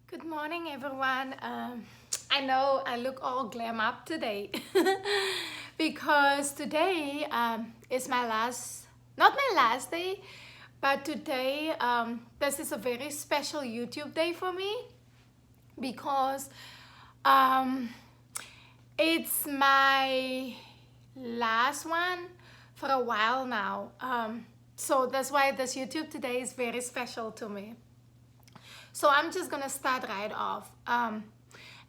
Good morning, everyone. I know I look all glam up today because today is my last, not my last day, but today this is a very special YouTube day for me because um, it's my last one for a while now. So that's why this YouTube today is very special to me. So I'm just gonna start right off.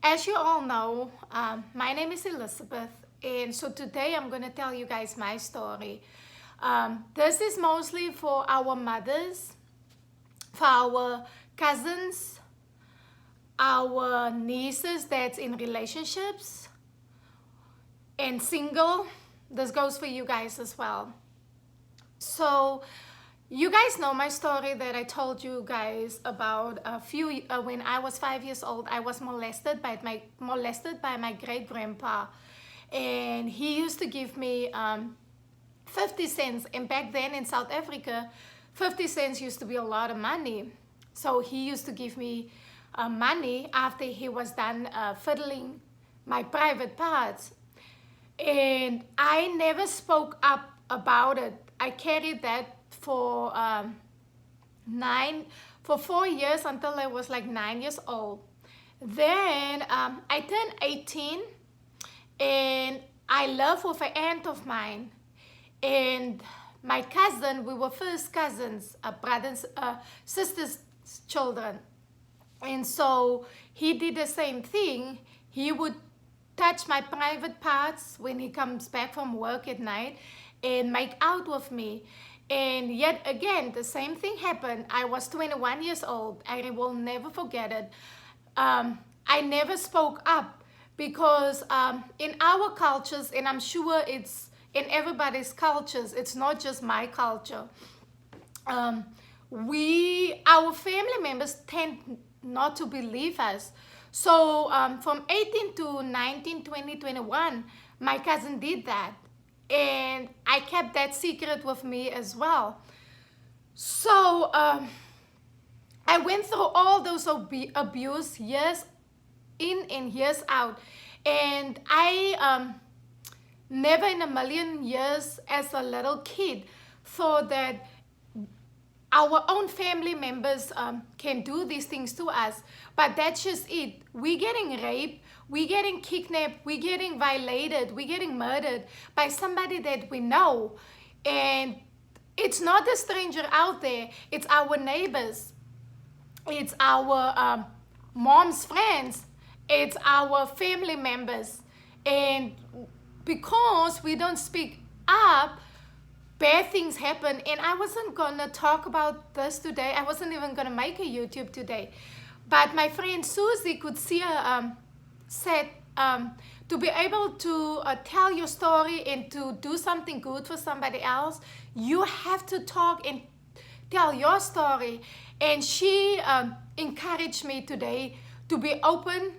As you all know, my name is Elizabeth, and so today I'm gonna tell you guys my story. This is mostly for our mothers, for our cousins, our nieces that's in relationships and single. This goes for you guys as well. So you guys know my story that I told you guys about when I was 5 years old. I was molested by my great grandpa, and he used to give me 50 cents. And back then in South Africa, 50 cents used to be a lot of money. So he used to give me money after he was done fiddling my private parts, and I never spoke up about it. I carried that for 4 years until I was like 9 years old. Then I turned 18, and I lived with an aunt of mine and my cousin. We were first cousins, brothers, sisters, children. And so he did the same thing. He would touch my private parts when he comes back from work at night and make out with me. And yet again, the same thing happened. I was 21 years old. I will never forget it. I never spoke up because in our cultures, and I'm sure it's in everybody's cultures, it's not just my culture. Our family members tend not to believe us. So from 18 to 19, 20, 21, my cousin did that. And I kept that secret with me as well. So I went through all those abuse years in and years out. And I never in a million years as a little kid thought that our own family members can do these things to us. But that's just it. We're getting raped, we're getting kidnapped, we're getting violated, we're getting murdered by somebody that we know. And it's not a stranger out there, it's our neighbors, it's our mom's friends, it's our family members. And because we don't speak up, bad things happen. And I wasn't gonna talk about this today. I wasn't even gonna make a YouTube today, but my friend Susie could see said to be able to tell your story and to do something good for somebody else, you have to talk and tell your story. And she encouraged me today to be open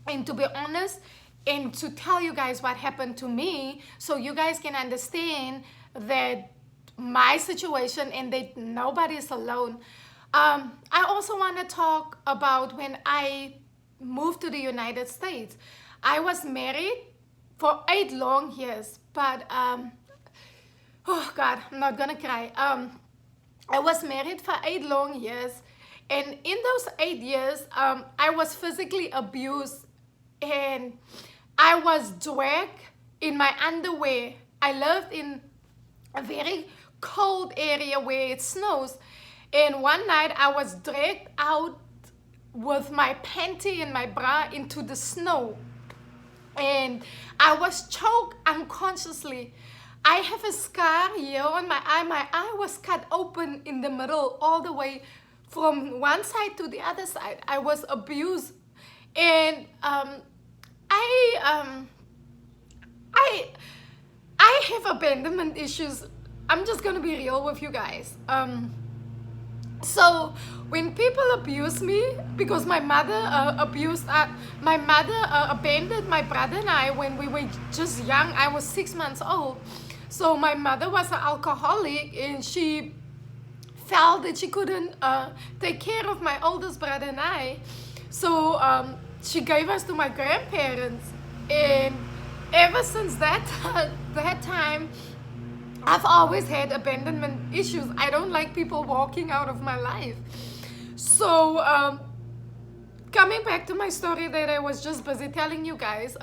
and to be honest and to tell you guys what happened to me, so you guys can understand that my situation and that nobody is alone. I also want to talk about when I moved to the United States. I was married for 8 long years, but oh God, I'm not gonna cry. I was married for 8 long years, and in those 8 years, I was physically abused, and I was dragged in my underwear. I lived in a very cold area where it snows, and one night I was dragged out with my panty and my bra into the snow, and I was choked unconsciously. I have a scar here on my eye. My eye was cut open in the middle, all the way from one side to the other side. I was abused, and I have abandonment issues. I'm just gonna be real with you guys. So when people abuse me, because my mother abandoned my brother and I when we were just young. I was 6 months old. So my mother was an alcoholic, and she felt that she couldn't take care of my oldest brother and I. So she gave us to my grandparents, and ever since that that time, I've always had abandonment issues. I don't like people walking out of my life. So coming back to my story that I was just busy telling you guys.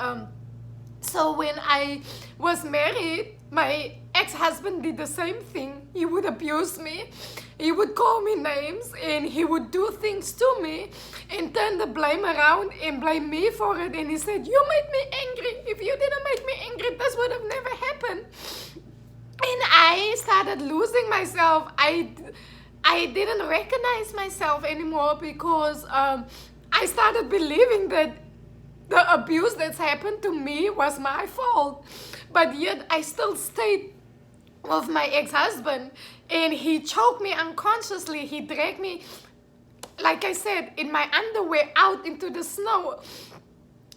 So when I was married, my ex-husband did the same thing. He would abuse me. He would call me names, and he would do things to me and turn the blame around and blame me for it. And he said, "You made me angry. If you didn't make me angry, this would have never happened." And I started losing myself. I didn't recognize myself anymore because I started believing that the abuse that's happened to me was my fault. But yet I still stayed with my ex-husband, and he choked me unconsciously. He dragged me, like I said, in my underwear out into the snow.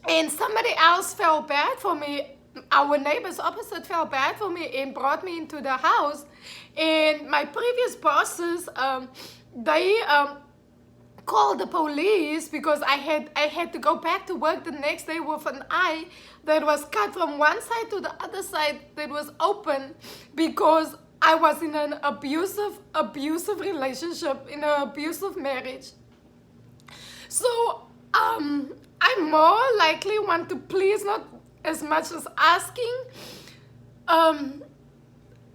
And somebody else felt bad for me. Our neighbors opposite felt bad for me and brought me into the house. And my previous bosses, they called the police because I had to go back to work the next day with an eye that was cut from one side to the other side that was open because I was in an abusive relationship, in an abusive marriage. So I more likely want to please, not as much as asking,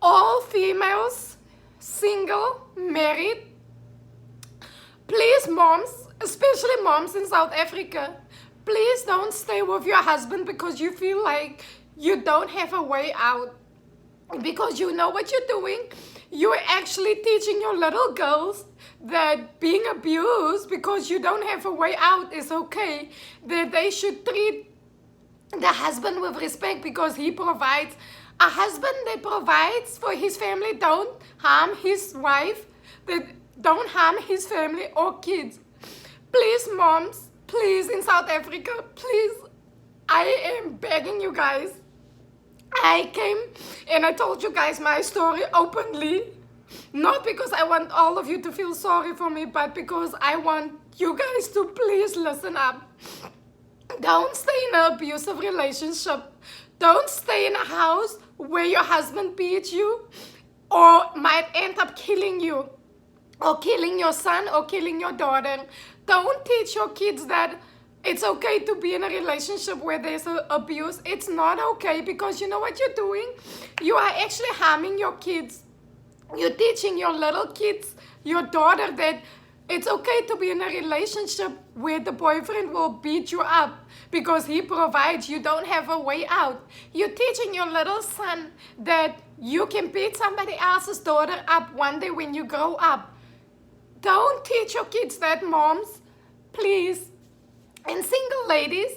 all females, single, married, please, moms, especially moms in South Africa, please don't stay with your husband because you feel like you don't have a way out. Because you know what you're doing. You're actually teaching your little girls that being abused because you don't have a way out is okay. That they should treat the husband with respect because he provides. A husband that provides for his family don't harm his wife, that don't harm his family or kids. Please, moms, please, in South Africa, please, I am begging you guys. I came and I told you guys my story openly, not because I want all of you to feel sorry for me, but because I want you guys to please listen up. Don't stay in an abusive relationship. Don't stay in a house where your husband beats you or might end up killing you, or killing your son, or killing your daughter. Don't teach your kids that it's okay to be in a relationship where there's abuse. It's not okay, because you know what you're doing? You are actually harming your kids. You're teaching your little kids, your daughter, that it's okay to be in a relationship where the boyfriend will beat you up because he provides. You don't have a way out. You're teaching your little son that you can beat somebody else's daughter up one day when you grow up. Don't teach your kids that, moms. Please. And single ladies,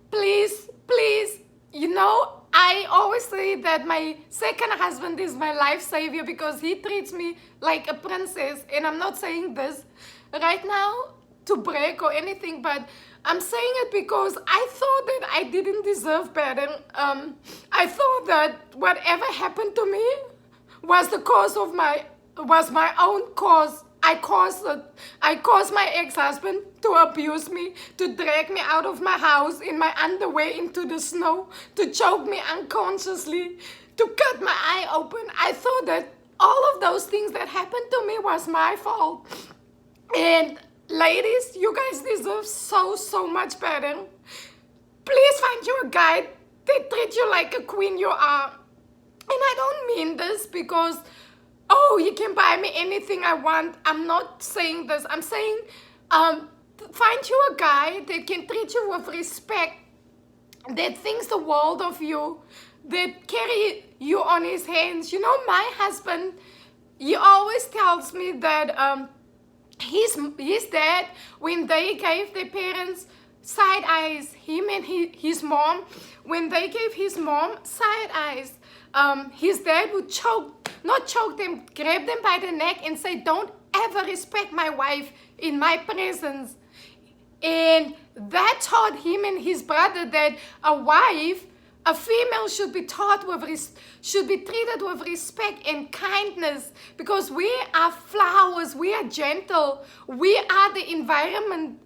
please, please. You know, I always say that my second husband is my life savior because he treats me like a princess. And I'm not saying this right now to brag or anything, but I'm saying it because I thought that I didn't deserve better. I thought that whatever happened to me was my own cause. I caused it. I caused my ex-husband to abuse me, to drag me out of my house in my underwear into the snow, to choke me unconsciously, to cut my eye open. I thought that all of those things that happened to me was my fault. And ladies, you guys deserve so much better. Please find you a guy that treats you like a queen you are. And I don't mean this because, oh, you can buy me anything I want. I'm not saying this. I'm saying find you a guy that can treat you with respect, that thinks the world of you, that carry you on his hands. You know, my husband, he always tells me that his dad, when they gave their parents side eyes, him and his mom, when they gave his mom side eyes, his dad would not choke them, grab them by the neck and say, "Don't ever respect my wife in my presence." And that taught him and his brother that a female should be should be treated with respect and kindness, because we are flowers, we are gentle, we are the environment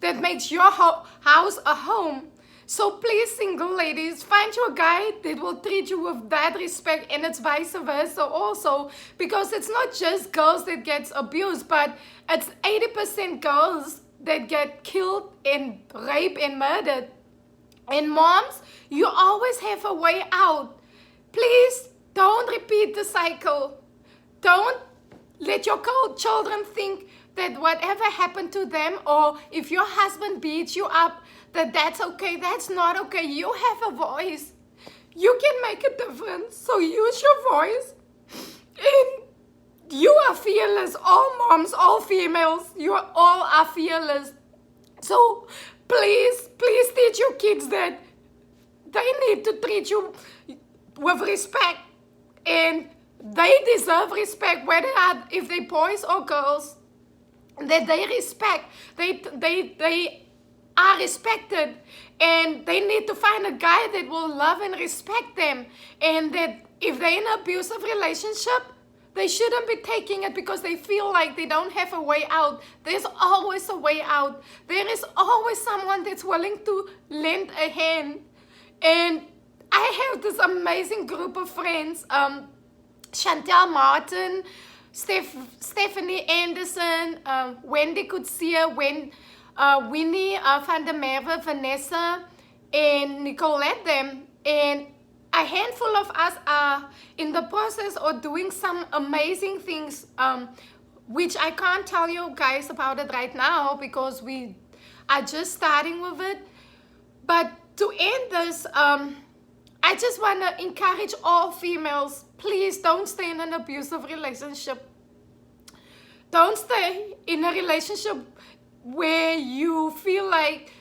that makes your house a home. So please, single ladies, find you a guy that will treat you with that respect, and it's vice versa also, because it's not just girls that gets abused, but it's 80% girls that get killed and raped and murdered. And moms, you always have a way out. Please don't repeat the cycle. Don't let your children think that whatever happened to them, or if your husband beats you up, that's okay. That's not okay. You have a voice. You can make a difference. So use your voice. And you are fearless. All moms, all females, you all are fearless. So please, please teach your kids that they need to treat you with respect, and they deserve respect, whether if they boys or girls, that they respect. They are respected, and they need to find a guy that will love and respect them, and that if they're in an abusive relationship, they shouldn't be taking it because they feel like they don't have a way out. There's always a way out. There is always someone that's willing to lend a hand. And I have this amazing group of friends, Chantel Martin, Stephanie Anderson, Wendy Coetzee, Winnie van der Merwe, Vanessa, and Nicolette them. And a handful of us are in the process of doing some amazing things, which I can't tell you guys about it right now because we are just starting with it. But to end this, I just want to encourage all females, please don't stay in an abusive relationship. Don't stay in a relationship where you feel like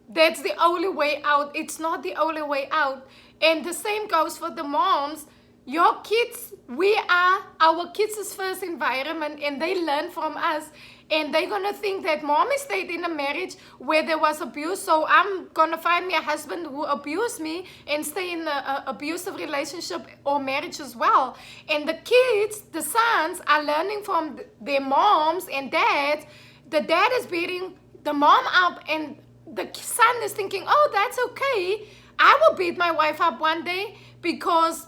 that's the only way out. It's not the only way out. And the same goes for the moms. Your kids, we are our kids' first environment, and they learn from us. And they're going to think that mommy stayed in a marriage where there was abuse, so I'm going to find me a husband who abused me and stay in an abusive relationship or marriage as well. And the kids, the sons, are learning from their moms and dads. The dad is beating the mom up, and the son is thinking, oh, that's okay. I will beat my wife up one day because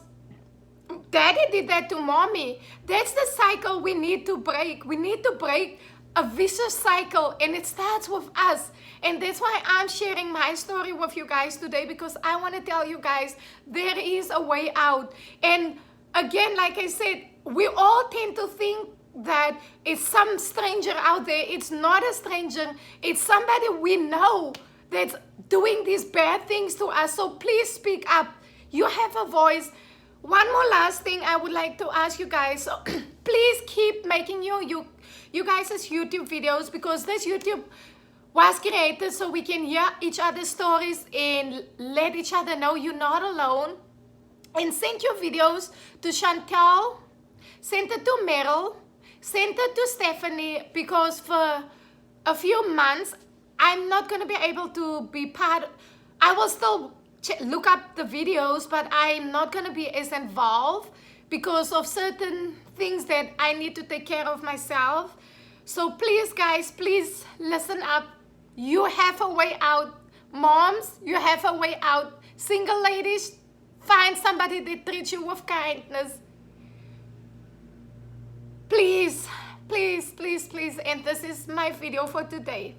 daddy did that to mommy. That's the cycle we need to break. We need to break a vicious cycle, and it starts with us. And that's why I'm sharing my story with you guys today, because I want to tell you guys there is a way out. And again, like I said, we all tend to think that it's some stranger out there. It's not a stranger. It's somebody we know that's doing these bad things to us. So please speak up. You have a voice. One more last thing I would like to ask you guys. So please keep making you guys' YouTube videos, because this YouTube was created so we can hear each other's stories and let each other know you're not alone. And send your videos to Chantel, send it to Meryl, send it to Stephanie, because for a few months, I'm not going to be able to be part. I will still look up the videos, but I'm not going to be as involved because of certain things that I need to take care of myself. So please, guys, please listen up. You have a way out. Moms, you have a way out. Single ladies, find somebody that treats you with kindness. Please, please, please, please. And this is my video for today.